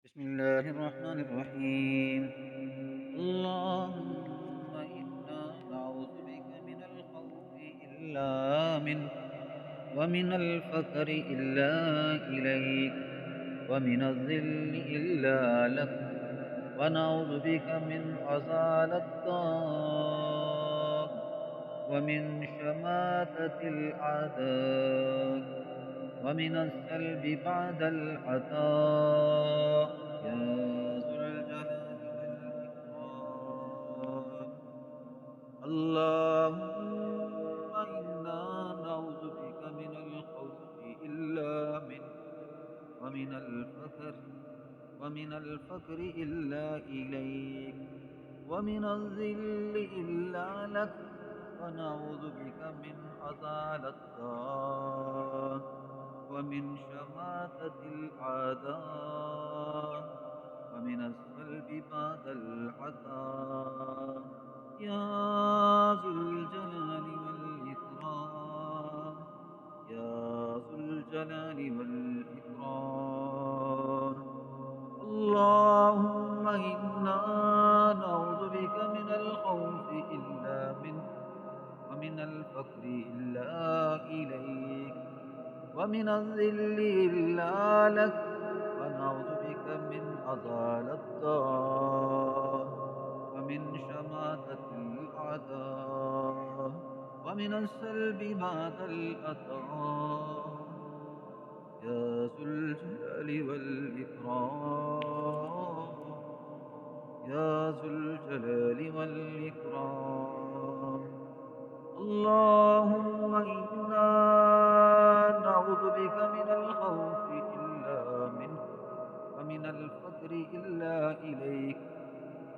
بسم الله الرحمن الرحيم. اللهم إنا نعوذ بك من الخوف إلا منك، ومن الفقر إلا إليك، ومن الذل إلا لك، ونعوذ بك من عزال الضار، ومن شماتة الأعداء، ومن السلب بعد العطاء، يا ذو الجلال والإكرام. اللهم إنا نعوذ بك من الخوف إلا منك، ومن الفقر إلا إليك، ومن الذل إلا لك، ونعوذ بك من عذال الدار، ومن شماتة الأعداء، ومن السلب بعد العطاء، يا ذو الجلال والإكرام. يا ذو الجلال والإكرام. اللهم إنا نعوذ بك من الخوف إلا منك، ومن الفقر إلا إليك، ومن الذل إلا لك، ونعوذ بك من عذال الدار، ومن شماتة الأعداء، ومن السلب بعد الأطاء، يا ذو الجلال والإكرام. يا ذو الجلال والإكرام. اللهم إنا نعوذ بك من الخوف إلا منك، ومن الفقر إلا إليك،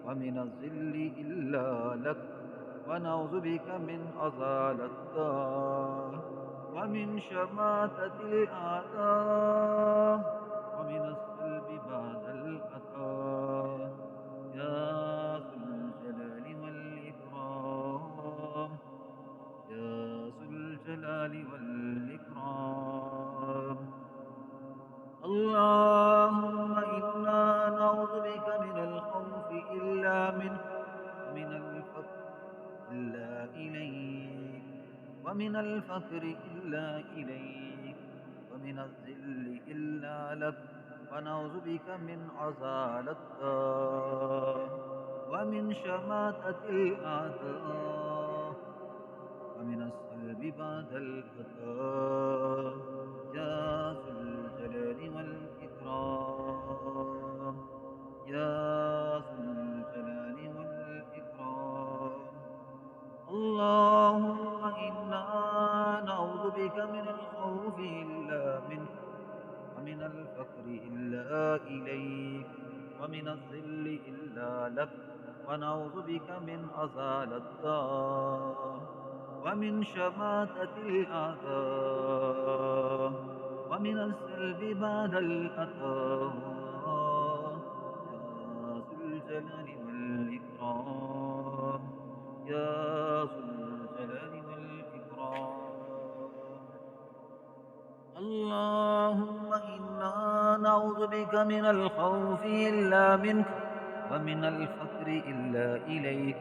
ومن الذل إلا لك، ونعوذ بك من عذال الدار، ومن شماتة الأعداء، ومن السلب بعد الأتى، يا ذو الجلال والإكرام. يا ذو الجلال والإكرام. اللهم إنا نعوذ بك من الخوف إلا منك، ومن الفقر إلا إليك، ومن الفقر إلا إليك، ومن الذل إلا لك، ونعوذ بك من عذال الدار، ومن شماتة الأعداء، ومن السلب بعد الأتى، يا ذو الجلال والإكرام. يا ذو الجلال والإكرام. اللهم إنا نعوذ بك من الخوف إلا منك، ومن الفقر إلا إليك، ومن الذل إلا لك، ونعوذ بك من عذال الدار، ومن شماتة الأعداء، ومن السلب بعد الأتى، يا ذو الجلال والإكرام. يا ذو الجلال والإكرام. اللهم إنا نعوذ بك من الخوف إلا منك، ومن الفقر إلا إليك،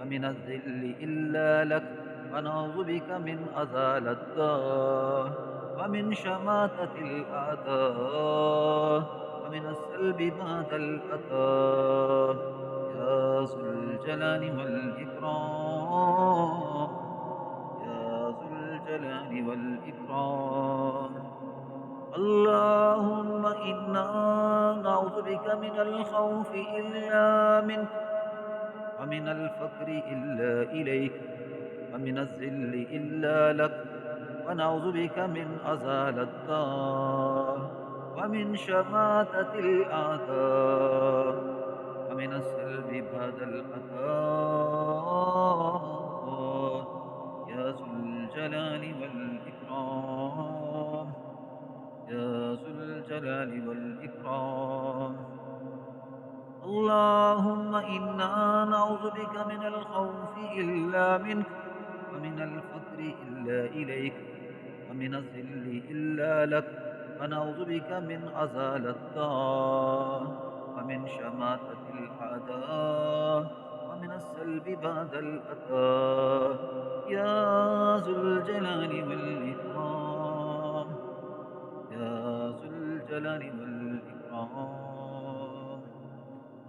ومن الذل إلا لك، ونعوذ بك من أزال الدار، ومن شماتة الأعداء، ومن السلب بعد الأتى، يا ذو الجلال والإكرام. يا ذو الجلال والإكرام. اللهم إنا نعوذ بك من الخوف إلا منك، ومن الفقر إلا إليك، ومن الذل إلا لك، ونعوذ بك من أزال الدار، ومن شماتة الأعداء، ومن السلب بعد الأتى، يا ذو الجلال والإكرام. يا ذو الجلال والإكرام. اللهم إنا نعوذ بك من الخوف إلا منك، ومن الفقر إلا إليك، ومن الذل إلا لك، ونعوذ بك من عزال الدار ومن شماتة الأعداء ومن السلب بعد الأثار يا ذو الجلال والإكرام يا ذو الجلال والإكرام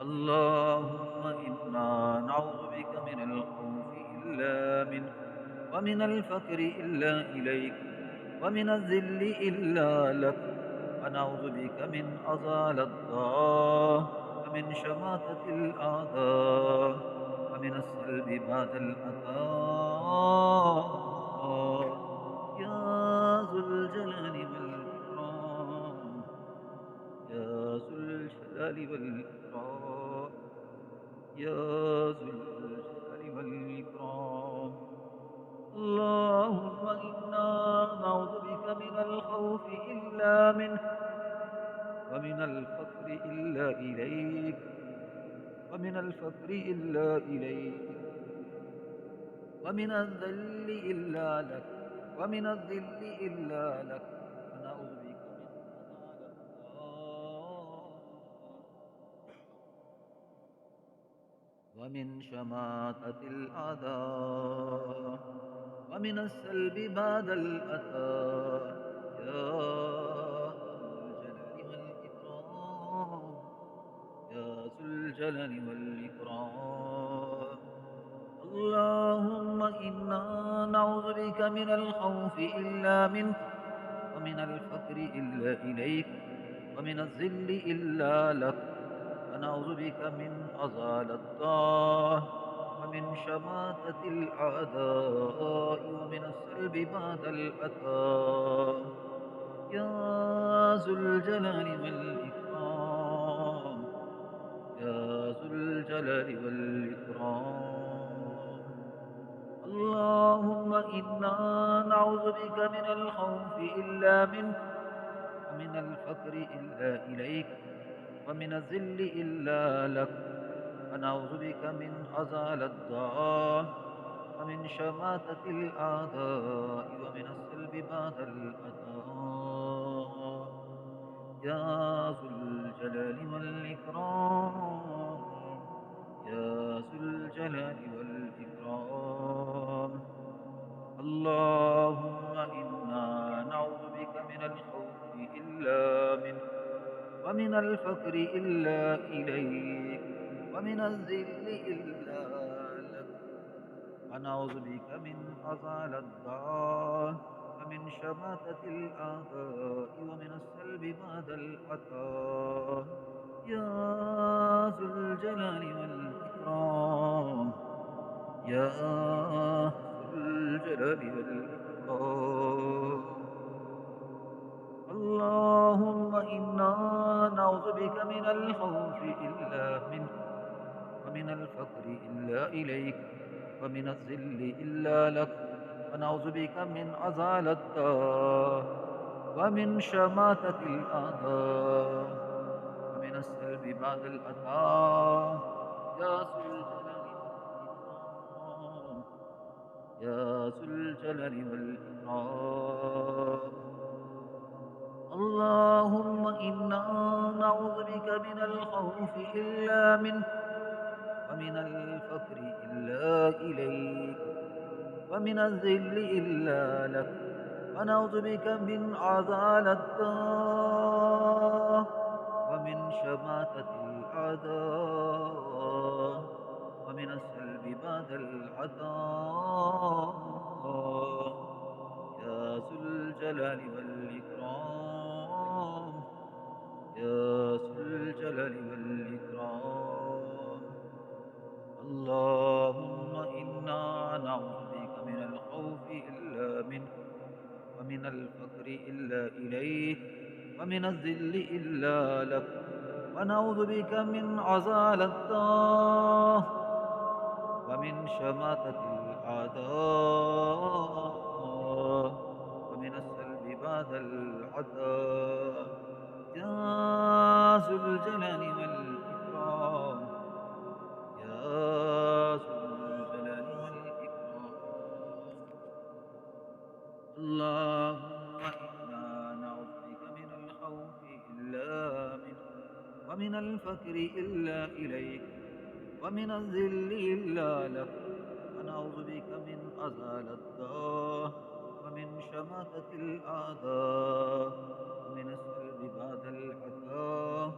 اللهم إنا نعوذ بك من الخوف إلا منك ومن الفقر إلا إليك ومن الذل إلا لك ونعوذ بك من أزال الضار ومن شماتة الأعداء ومن السلب بعد الأثار يا ذو الجلال والإكرام يا ذو الجلال والإكرام يا ذو الجلال والإكرام اللهم إنا نعوذ بك من الخوف إلا منك ومن الفقر إلا إليك ومن الفقر إلا إليك ومن الذل إلا لك ومن الذل إلا لك ونعوذ بك من أذال الدار ومن شماتة الأعداء ومن السلب بعد الأثار يا ذو الجلال والإكرام يا ذو الجلال والإكرام اللهم إنا نعوذ بك من الخوف إلا منك ومن الفقر إلا إليك ومن الذل إلا لك ونعوذ بك من أزال الدار ومن شماتة الأعداء ومن السلب بعد الأثار يا ذو الجلال والإكرام يا ذو الجلال والإكرام اللهم إنا نعوذ بك من الخوف إلا منك ومن الفقر إلا إليك ومن الذل إلا لك ونعوذ بك من أزال الدعاء ومن شماتة الأعداء ومن السلب بعد الأداء يا ذو الجلال والإكرام يا ذو الجلال والإكرام اللهم إنا نعوذ بك من الخوف إلا منك ومن الفقر إلا إليك ومن الذل إلا لك ونعوذ بك من أزال الدعاء ومن شماتة الأعداء ومن السلب بعد العطاء يا ذو الجلال والإكرام يا ذو الجلال والإكرام اللهم إنا نعوذ بك من الخوف إلا منك ومن الفقر إلا إليك ومن الذل إلا لك ونعوذ بك من عزال الدار ومن شماتة الأعداء ومن السلب بعد الأثار يا ذو الجلال والإكرام يا ذو الجلال والإكرام اللهم إنا نعوذ بك من الخوف إلا منك ومن الفقر إلا إليك ومن الذل إلا لك ونعوذ بك من عذاب الدار ومن شماتة الأعداء ومن السلب بعد العطاء يا ذو الجلال والإكرام يا ذو الجلال والإكرام اللهم إنا نعوذ بك من الخوف إلا منك ومن الفقر إلا إليك ومن الذل إلا لك ونعوذ بك من عذاب الدار ومن شماتة الأعداء ومن السلب بعد العطاء يا ذو الجلال والإكرام يا ذو الجلال والإكرام اللهم إنا نعوذ بك من ومن الفقر إلا إليك ومن الذل إلا لك ونعوذ بك من أزال الداء ومن شماتة الأعداء ومن السلب بعد العطاء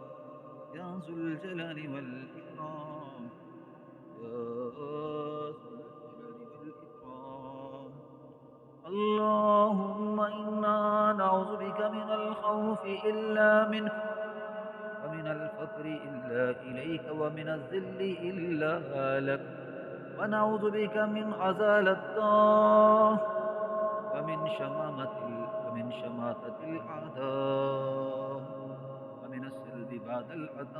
يا ذو الجلال والإكرام يا ذو الجلال والإكرام اللهم إنا نعوذ بك من الخوف إلا منك ومن الفقر إلا إليك ومن الذل إلا لك ونعوذ بك من عزال الدار ومن شماتة الأعداء ومن السلب بعد العطاء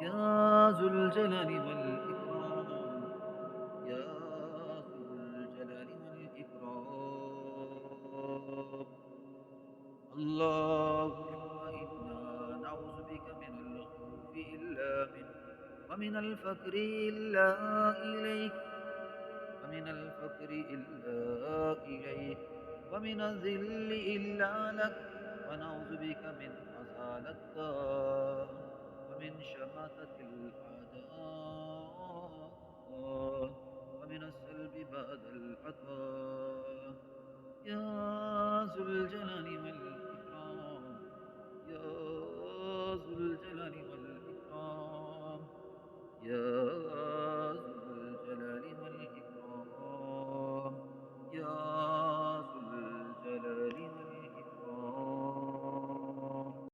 يا ذو الجلال والإكرام يا ذو الجلال والإكرام اللهم إنا نعوذ بك من الخوف إلا منك ومن الفقر إلا إليك ومن الفقر إلا إليك ومن الذل إلا لك ونعوذ بك من عزال الدار ومن شماتة الأعداء